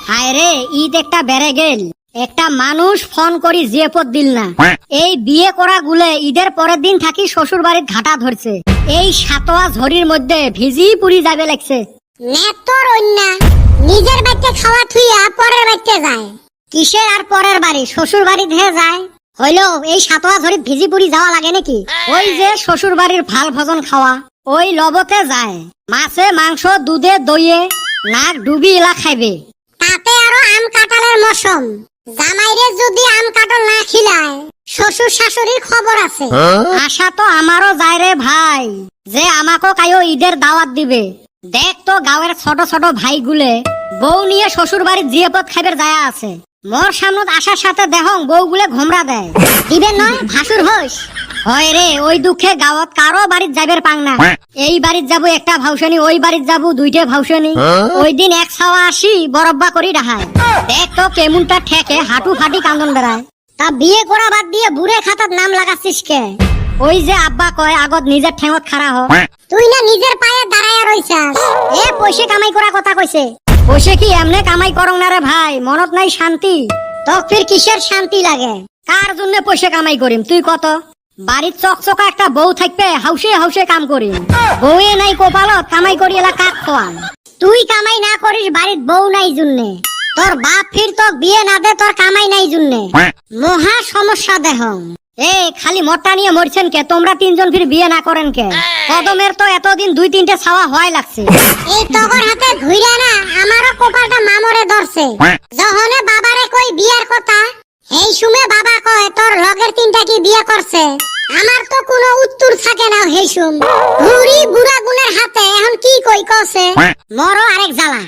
হায় রে, ঈদ একটা বেড়ে গেল, একটা মানুষ ফোন করি জিয়াপত দিল না। এই বিয়ে করা গুলে ঈদের পরের দিন থাকি শ্বশুর বাড়ির ঘাটা ধরছে। এই সাতোয়া ঝড়ির মধ্যে ভিজি পুরি যাবে লাগছে। তোর অন্যা নিজের বাড়িতে খাওয়া থুইয়া পরের বাড়িতে যায়। কিসের আর পরের বাড়ি, শ্বশুর বাড়ি ধেয়ে যায়। হইলো এই সাতোয়া ঝড়ির ভিজি পুরি যাওয়া লাগে নাকি? ওই যে শ্বশুর বাড়ির ভাল ভোজন খাওয়া, ওই লবতে যায়। মাছে মাংস দুধে দইয়ে নাক ডুবি এলা খাইবে। তাতে আরো আম কাঁঠালের মৌসুম, জামাইরে যদি আম কাঁঠাল না খিলায় শ্বশুর শাশুড়ির খবর আছে। আশা তো আমারও যায় রে ভাই, যে আমাকে কায়ো ঈদের দাওয়াত দিবে। দেখ তো গাঁয়ের ছোট ছোট ভাই গুলে বউ নিয়ে শ্বশুর বাড়ির জিয়াপত খাইবার যায় আছে। মোর সামনত আসার সাথে দেখং বউ গুলে ঘোমরা দেয়। দিবে নয় ভাসুর হোস। হয় রে, ওই দুঃখে গাঁৱত কারো বাড়িত যাইবার পাং না। এই বাড়িত যাবো একটা ভাউসানি, ওই বাড়িত যাবো দুইটা ভাউসানি। ওই দিন এক ছাওয়া আসি বরব্বা করি ডাহায়। দেখ তো কেমনটা ঠেকে হাঁটু ফাটি কান্দন বেড়ায়। তা বিয়ে করা বাদ দিয়ে বুড়ে খাতার নাম লাগাচ্ছিস কে? ওই যে আব্বা কয় আগত নিজের ঠেঙত খাড়া হ। তুই না নিজের পায়ে দাঁড়ায় রইছাস। এ পয়সা কামাই করা কথা কইছে। পয়সা কি এমনে কামাই করং না রে ভাই, মনত নাই শান্তি। তো ফির কিসের শান্তি লাগে? কার জন্য পয়সা কামাই করিম তুই কত? বাড়ির চকচকা একটা বউ থাকবে, হাউসে হাউসে কাম করিম। বউয়ে নাই কপালত, কামাই করি এলা কাক খোয়াম। তুই কামাই না করিস বাড়ির বউ নাই জুন্নে। তোর বাপ ফির তোর বিয়ে না দে তোর কামাই নাই জুন্নে। মহা সমস্যা দেহং। এ খালি মট্টা নিয়ে মরছেন কে? তোমরা তিনজন ফির বিয়ে না করেন কে? কদমের তো এতদিন দুই তিনটে ছাওয়া হয় লাগছে। এই তগর হাতে ঘুইরা না আমারও কপালটা মামরে ধরছে। যখনে বাবারে কই বিয়ার কথা, এই সুমে বাবা কয় তোর লগের তিনটা কি বিয়ে করছে। আমার তো কোনো উত্তর থাকে না। হেই সুম ঘুরি বুড়া গুনের হাতে এখন কি কই কছে। মরো আরেক জ্বালা।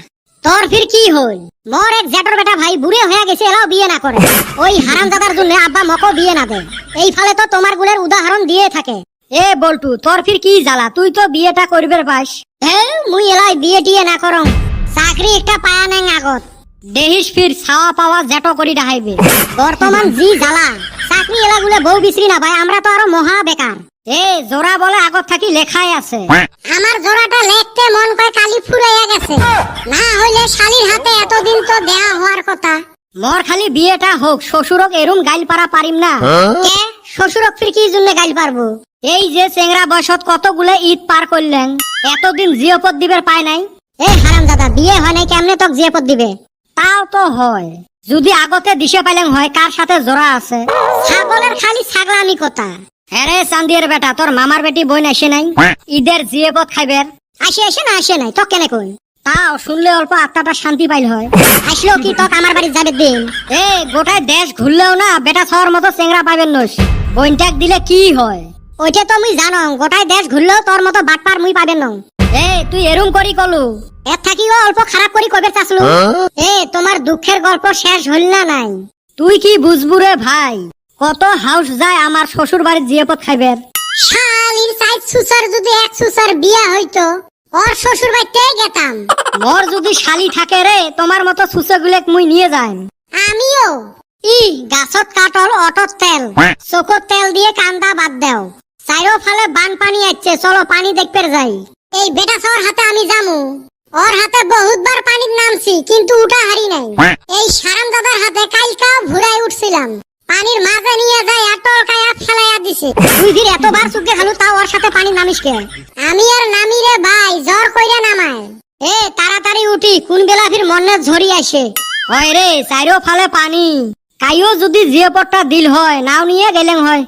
তোর ফির কি হল? মোর এক জেঠর বেটা ভাই বুড়ে হয়ে গেছে, এলাও বিয়ে না করে। ওই হারামজাদার জন্য আব্বা মকো বিয়ে না দে। এই ফালে তো তোমার গুলের উদাহরণ দিয়ে থাকে। এ বল্টু, তোর ফির কি জ্বালা? তুই তো বিয়েটা করবার পাস। হ্যাঁ মুই এলাই বিয়ে টিয়ে না করং। চাকরি একটা পায়া নাই আগত। দেহিস ফির ছাওয়া পাওয়া জেটো করি ডাহাইবে। বর্তমান জি জ্বালা, চাকরি এলা গুলে বউ বিচরি না ভাই, আমরা তো আরো মহা বেকার। এ জোড়া বলে আগত থাকি লেখাই আছে। আমার জোড়াটা লেখতে মন কয় কালি ফুরাইয়া গেছে। না হইলে শালির হাতে এতদিন তো দেয়া হওয়ার কথা। মোর খালি বিয়েটা হোক, শ্বশুরক এরুম গাইল পারা পারিম না। কে শ্বশুরক ফির কি জন্য গাইল পারবো? এই যে চেংরা বয়সত কতগুলো ঈদ পার করলেন, এতদিন জিয়াপত দিবার পায় নাই। এ হারামজাদা, বিয়ে হয় নাই কেমনে তোক জিয়াপত দিবে? তাও তো হয়, যদি আগতে দিশে পাইলেন হয় কার সাথে জোড়া আছে। ছাগলের খালি ছাগলামি কথা। হ্যাঁ রে চান্দিয়ার বেটা, তোর মামার বেটি বোন আসে নাই ঈদের জিয়াপত খাইবের? আসে না আসে নাই তো কেনে কই? তাও শুনলে অল্প আত্মাটা শান্তি পাইল হয়। আসলো কি তোক আমার বাড়ি যাবে দিন? এ গোটায় দেশ ঘুরলেও না বেটা ছাওয়ার মতো চেংরা পাইবেন নস। বোনটাক দিলে কি হয়? ওইটা তো মুই জানো, গোটাই দেশ ঘুরলেও তোর মতো বাটপার মুই পাবেন না। এ তুই এরুম করি কলু? এর থাকিও অল্প খারাপ করি কবে চাসলু। এ তোমার দুঃখের গল্প শেষ হইল না নাই? তুই কি বুঝবু রে ভাই, কত হাউস যায় আমার শ্বশুর বাড়ির জিয়াপত খাইবের। শালির সাইজ সুসার যদি এক সুসার বিয়া হইতো ওর শ্বশুর বাড়িতে গেতাম। মোর যদি শালি থাকে রে, তোমার মতো সুসে গুলেক মুই নিয়ে যাই। আমিও। ই গাছত কাটল অটত তেল, চোখত তেল দিয়ে কান্দা বাদ দেও। চাইরো ফালে বান পানি আসছে, চলো পানি দেখতে যাই। এই বেটা সর হাতে আমি যামু। ওর হাতে বহুতবার পানির নামছি কিন্তু উঠা হারি নাই। এই সারাম দাদার হাতে কালকা ভুরাই উঠছিলাম, পানির মাঝে নিয়ে যাই টলকায়া ফেলাইয়া দিছে। তুই ফির এতবার চুকে খালু, তাও ওর সাথে পানি নামিস কে? আমি আর নামি রে ভাই, জ্বর কইরা নামায়। এ তাড়াতাড়ি উঠি, কোন বেলা ফির মনে ঝরি আসে। হয় রে চাইরো ফালে পানি, কাইও যদি জিয়াপতটা দিল হয় নাও নিয়ে গেলেন হয়।